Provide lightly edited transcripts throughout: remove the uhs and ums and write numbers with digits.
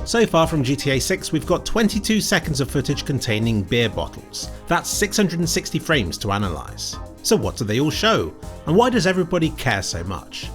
So far from GTA 6 we've got 22 seconds of footage containing beer bottles. That's 660 frames to analyse. So what do they all show? And why does everybody care so much?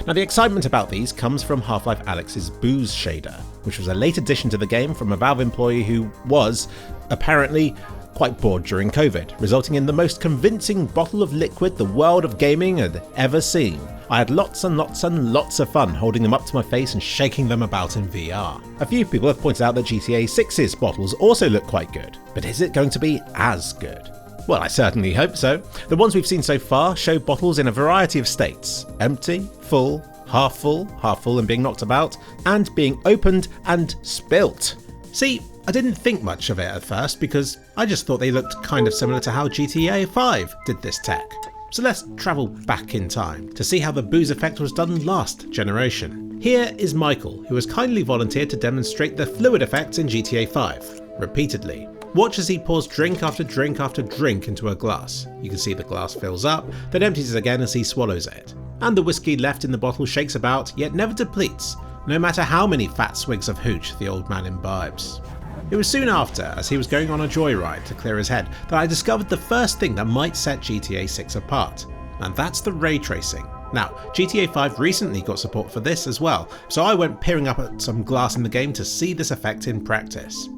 Now the excitement about these comes from Life Alyx's booze shader, which was a late addition to the game from a Valve employee who was, apparently, quite bored during COVID, resulting in the most convincing bottle of liquid the world of gaming had ever seen. I had lots and lots and lots of fun holding them up to my face and shaking them about in VR. A few people have pointed out that GTA 6's bottles also look quite good, but is it going to be as good? Well, I certainly hope so. The ones we've seen so far show bottles in a variety of states: empty, full, half full and being knocked about, and being opened and spilt. See, I didn't think much of it at first because I just thought they looked kind of similar to how GTA 5 did this tech. So let's travel back in time to see how the booze effect was done last generation. Here is Michael, who has kindly volunteered to demonstrate the fluid effects in GTA 5, repeatedly. Watch as he pours drink after drink after drink into a glass. You can see the glass fills up, then empties again as he swallows it. And the whiskey left in the bottle shakes about, yet never depletes, no matter how many fat swigs of hooch the old man imbibes. It was soon after, as he was going on a joyride to clear his head, that I discovered the first thing that might set GTA 6 apart, and that's the ray tracing. Now, GTA 5 recently got support for this as well, so I went peering up at some glass in the game to see this effect in practice.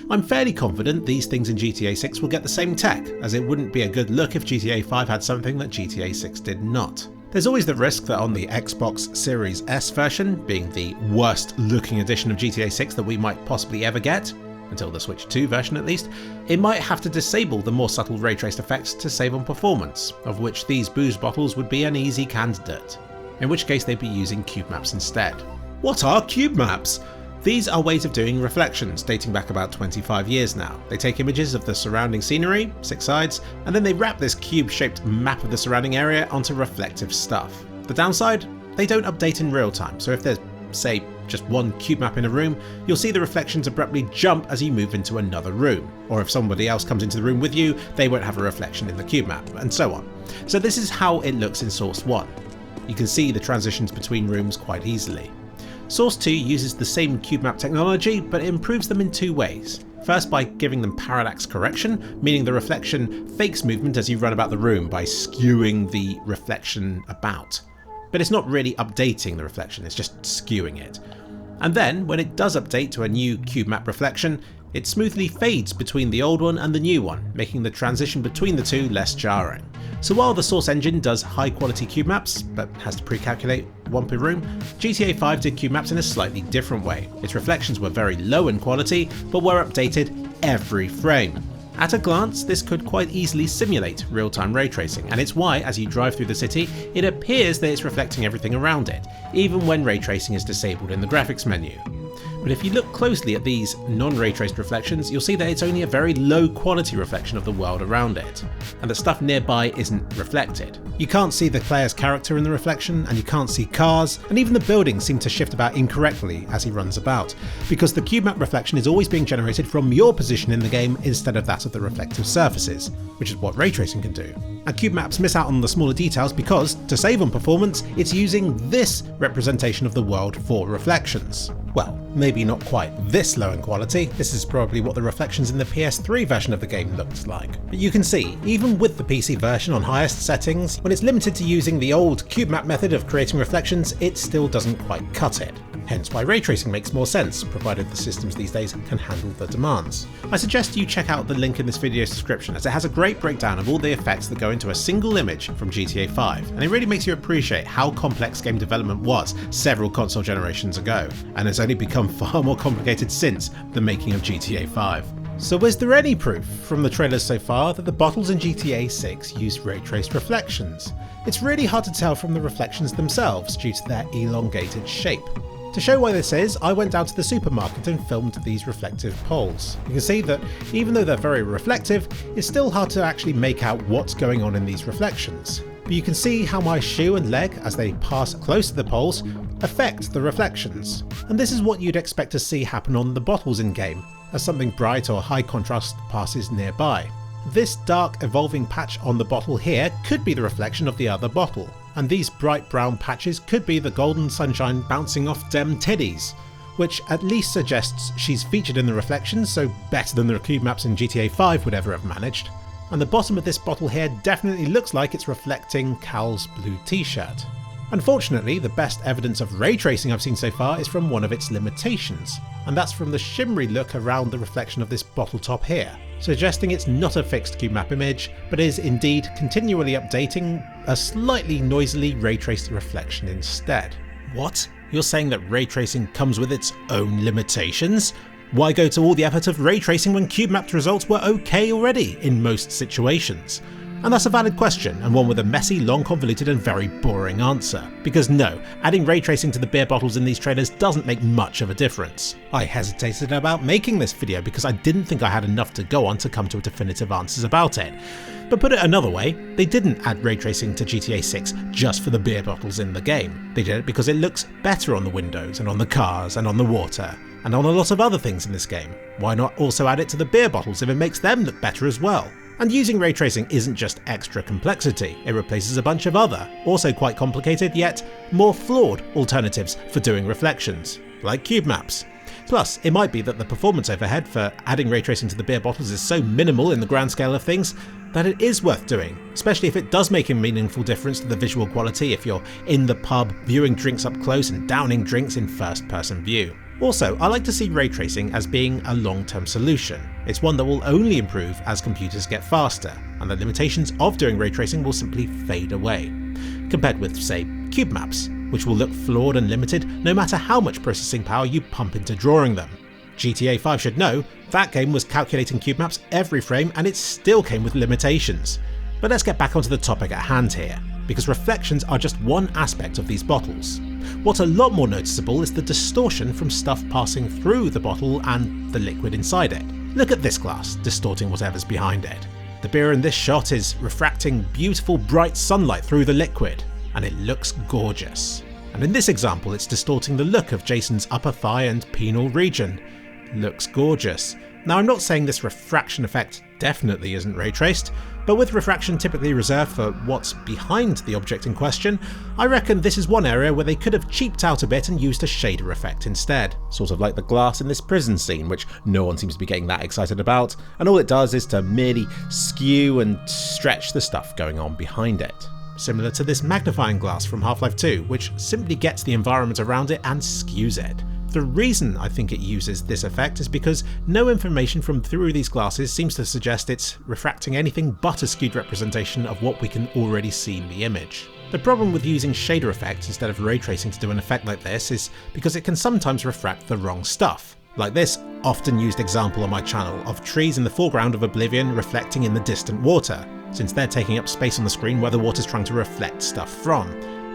I'm fairly confident these things in GTA 6 will get the same tech, as it wouldn't be a good look if GTA 5 had something that GTA 6 did not. There's always the risk that on the Xbox Series S version, being the worst looking edition of GTA 6 that we might possibly ever get, until the Switch 2 version at least, it might have to disable the more subtle ray traced effects to save on performance, of which these booze bottles would be an easy candidate, in which case they'd be using cube maps instead. What are cube maps? These are ways of doing reflections dating back about 25 years now. They take images of the surrounding scenery, 6 sides, and then they wrap this cube-shaped map of the surrounding area onto reflective stuff. The downside? They don't update in real time, so if there's, say, just one cube map in a room, you'll see the reflections abruptly jump as you move into another room. Or if somebody else comes into the room with you, they won't have a reflection in the cube map, and so on. So this is how it looks in Source 1. You can see the transitions between rooms quite easily. Source 2 uses the same cube map technology, but it improves them in 2 ways. First, by giving them parallax correction, meaning the reflection fakes movement as you run about the room by skewing the reflection about. But it's not really updating the reflection, it's just skewing it. And then, when it does update to a new cube map reflection, it smoothly fades between the old one and the new one, making the transition between the two less jarring. So while the Source engine does high quality cube maps, but has to pre-calculate one per room, GTA 5 did cube maps in a slightly different way. Its reflections were very low in quality, but were updated every frame. At a glance, this could quite easily simulate real-time ray tracing, and it's why, as you drive through the city, it appears that it's reflecting everything around it, even when ray tracing is disabled in the graphics menu. But if you look closely at these non-ray traced reflections, you'll see that it's only a very low quality reflection of the world around it, and the stuff nearby isn't reflected. You can't see the player's character in the reflection, and you can't see cars, and even the buildings seem to shift about incorrectly as he runs about, because the cube map reflection is always being generated from your position in the game instead of that of the reflective surfaces, which is what ray tracing can do. And cube maps miss out on the smaller details because, to save on performance, it's using this representation of the world for reflections. Well, maybe not quite this low in quality, this is probably what the reflections in the PS3 version of the game looked like. But you can see, even with the PC version on highest settings, when it's limited to using the old cube map method of creating reflections, it still doesn't quite cut it. Hence why ray tracing makes more sense, provided the systems these days can handle the demands. I suggest you check out the link in this video's description, as it has a great breakdown of all the effects that go into a single image from GTA 5, and it really makes you appreciate how complex game development was several console generations ago, and has only become far more complicated since the making of GTA 5. So is there any proof from the trailers so far that the bottles in GTA 6 use ray traced reflections? It's really hard to tell from the reflections themselves due to their elongated shape. To show why this is, I went down to the supermarket and filmed these reflective poles. You can see that even though they're very reflective, it's still hard to actually make out what's going on in these reflections. But you can see how my shoe and leg, as they pass close to the poles, affect the reflections. And this is what you'd expect to see happen on the bottles in game, as something bright or high contrast passes nearby. This dark evolving patch on the bottle here could be the reflection of the other bottle, and these bright brown patches could be the golden sunshine bouncing off dem teddies, which at least suggests she's featured in the reflections, so better than the cube maps in GTA 5 would ever have managed. And the bottom of this bottle here definitely looks like it's reflecting Cal's blue t-shirt. Unfortunately, the best evidence of ray tracing I've seen so far is from one of its limitations, and that's from the shimmery look around the reflection of this bottle top here, suggesting it's not a fixed cube map image, but is indeed continually updating a slightly noisily ray traced reflection instead. What? You're saying that ray tracing comes with its own limitations? Why go to all the effort of ray tracing when cube mapped results were okay already in most situations? And that's a valid question, and one with a messy, long, convoluted and very boring answer. Because no, adding ray tracing to the beer bottles in these trailers doesn't make much of a difference. I hesitated about making this video because I didn't think I had enough to go on to come to definitive answers about it. But put it another way, they didn't add ray tracing to GTA 6 just for the beer bottles in the game. They did it because it looks better on the windows and on the cars and on the water, and on a lot of other things in this game. Why not also add it to the beer bottles if it makes them look better as well? And using ray tracing isn't just extra complexity, it replaces a bunch of other, also quite complicated yet more flawed alternatives for doing reflections, like cube maps. Plus, it might be that the performance overhead for adding ray tracing to the beer bottles is so minimal in the grand scale of things that it is worth doing, especially if it does make a meaningful difference to the visual quality if you're in the pub viewing drinks up close and downing drinks in first person view. Also, I like to see ray tracing as being a long-term solution. It's one that will only improve as computers get faster, and the limitations of doing ray tracing will simply fade away, compared with, say, cube maps, which will look flawed and limited no matter how much processing power you pump into drawing them. GTA 5 should know, that game was calculating cube maps every frame and it still came with limitations. But let's get back onto the topic at hand here, because reflections are just one aspect of these bottles. What's a lot more noticeable is the distortion from stuff passing through the bottle and the liquid inside it. Look at this glass, distorting whatever's behind it. The beer in this shot is refracting beautiful bright sunlight through the liquid, and it looks gorgeous. And in this example it's distorting the look of Jason's upper thigh and penile region. Looks gorgeous. Now I'm not saying this refraction effect definitely isn't ray traced, but with refraction typically reserved for what's behind the object in question, I reckon this is one area where they could have cheaped out a bit and used a shader effect instead. Sort of like the glass in this prison scene, which no one seems to be getting that excited about, and all it does is to merely skew and stretch the stuff going on behind it. Similar to this magnifying glass from Half-Life 2, which simply gets the environment around it and skews it. The reason I think it uses this effect is because no information from through these glasses seems to suggest it's refracting anything but a skewed representation of what we can already see in the image. The problem with using shader effects instead of ray tracing to do an effect like this is because it can sometimes refract the wrong stuff. Like this often used example on my channel of trees in the foreground of Oblivion reflecting in the distant water, since they're taking up space on the screen where the water's trying to reflect stuff from.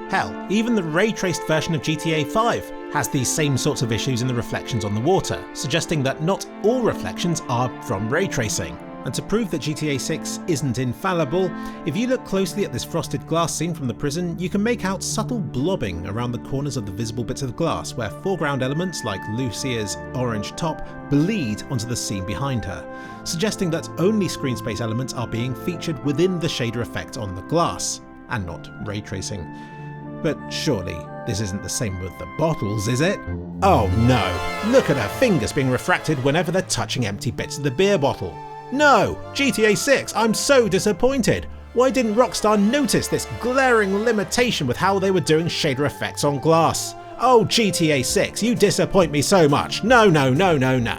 Hell, even the ray-traced version of GTA 5 has these same sorts of issues in the reflections on the water, suggesting that not all reflections are from ray tracing. And to prove that GTA 6 isn't infallible, if you look closely at this frosted glass scene from the prison, you can make out subtle blobbing around the corners of the visible bits of glass where foreground elements like Lucia's orange top bleed onto the scene behind her, suggesting that only screen space elements are being featured within the shader effect on the glass, and not ray tracing. But surely this isn't the same with the bottles, is it? Oh no, look at her fingers being refracted whenever they're touching empty bits of the beer bottle. No! GTA 6, I'm so disappointed! Why didn't Rockstar notice this glaring limitation with how they were doing shader effects on glass? Oh GTA 6, you disappoint me so much! No, no, no, no, no!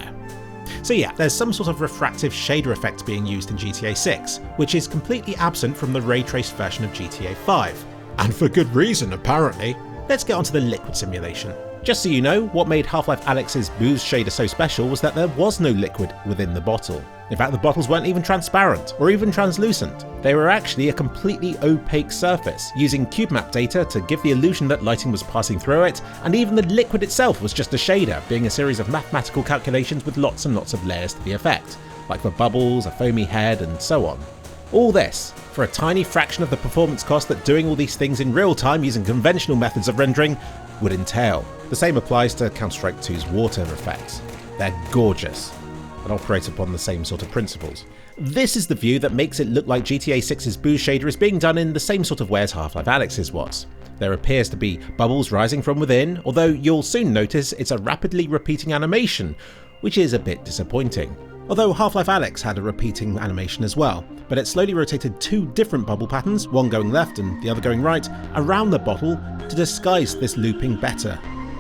So yeah, there's some sort of refractive shader effect being used in GTA 6, which is completely absent from the ray-traced version of GTA 5. And for good reason, apparently. Let's get onto the liquid simulation. Just so you know, what made Half-Life Alyx's booze shader so special was that there was no liquid within the bottle. In fact, the bottles weren't even transparent, or even translucent. They were actually a completely opaque surface, using cube map data to give the illusion that lighting was passing through it, and even the liquid itself was just a shader, being a series of mathematical calculations with lots and lots of layers to the effect, like for bubbles, a foamy head, and so on. All this for a tiny fraction of the performance cost that doing all these things in real time using conventional methods of rendering would entail. The same applies to Counter-Strike 2's water effects. They're gorgeous and operate upon the same sort of principles. This is the view that makes it look like GTA 6's booze shader is being done in the same sort of way as Half-Life Alyx's was. There appears to be bubbles rising from within, although you'll soon notice it's a rapidly repeating animation, which is a bit disappointing. Although Half-Life Alyx had a repeating animation as well, but it slowly rotated two different bubble patterns, one going left and the other going right, around the bottle to disguise this looping better.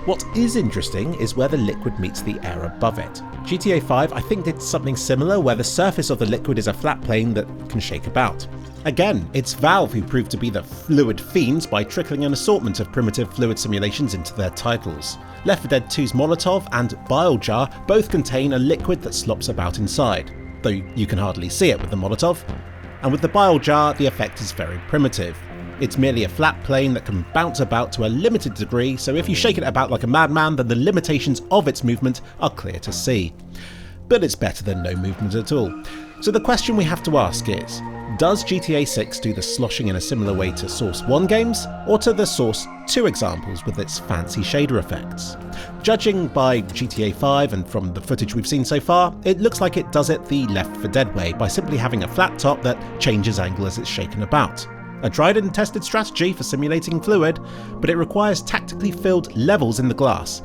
What is interesting is where the liquid meets the air above it. GTA 5 I think did something similar where the surface of the liquid is a flat plane that can shake about. Again, it's Valve who proved to be the fluid fiends by trickling an assortment of primitive fluid simulations into their titles. Left 4 Dead 2's Molotov and Bile Jar both contain a liquid that slops about inside, though you can hardly see it with the Molotov. And with the Bile Jar, the effect is very primitive. It's merely a flat plane that can bounce about to a limited degree, so if you shake it about like a madman, then the limitations of its movement are clear to see. But it's better than no movement at all. So the question we have to ask is, does GTA 6 do the sloshing in a similar way to Source 1 games, or to the Source 2 examples with its fancy shader effects? Judging by GTA 5 and from the footage we've seen so far, it looks like it does it the Left 4 Dead way by simply having a flat top that changes angle as it's shaken about. A tried and tested strategy for simulating fluid, but it requires tactically filled levels in the glass,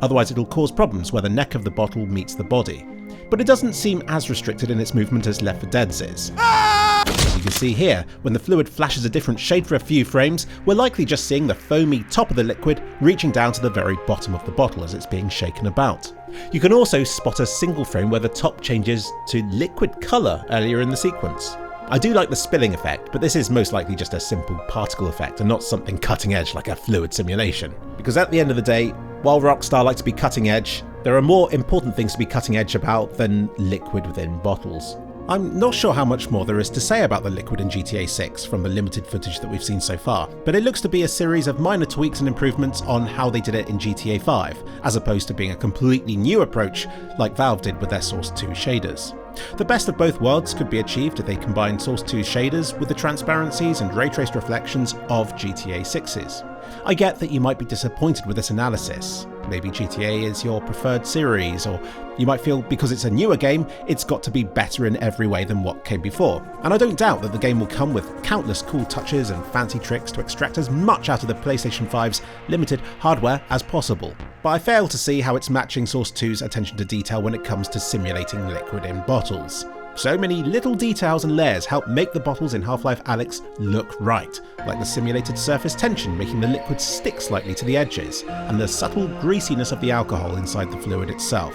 otherwise it'll cause problems where the neck of the bottle meets the body. But it doesn't seem as restricted in its movement as Left 4 Dead's is. As you can see here, when the fluid flashes a different shade for a few frames, we're likely just seeing the foamy top of the liquid reaching down to the very bottom of the bottle as it's being shaken about. You can also spot a single frame where the top changes to liquid colour earlier in the sequence. I do like the spilling effect, but this is most likely just a simple particle effect and not something cutting edge like a fluid simulation. Because at the end of the day, while Rockstar like to be cutting edge, there are more important things to be cutting edge about than liquid within bottles. I'm not sure how much more there is to say about the liquid in GTA 6 from the limited footage that we've seen so far, but it looks to be a series of minor tweaks and improvements on how they did it in GTA 5, as opposed to being a completely new approach like Valve did with their Source 2 shaders. The best of both worlds could be achieved if they combined Source 2 shaders with the transparencies and ray-traced reflections of GTA 6's. I get that you might be disappointed with this analysis. Maybe GTA is your preferred series, or you might feel because it's a newer game, it's got to be better in every way than what came before. And I don't doubt that the game will come with countless cool touches and fancy tricks to extract as much out of the PlayStation 5's limited hardware as possible. But I fail to see how it's matching Source 2's attention to detail when it comes to simulating liquid in bottles. So many little details and layers help make the bottles in Half-Life Alyx look right, like the simulated surface tension making the liquid stick slightly to the edges, and the subtle greasiness of the alcohol inside the fluid itself.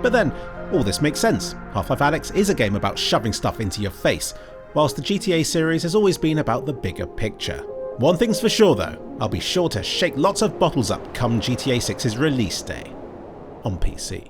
But then, all this makes sense. Half-Life Alyx is a game about shoving stuff into your face, whilst the GTA series has always been about the bigger picture. One thing's for sure though, I'll be sure to shake lots of bottles up come GTA 6's release day on PC.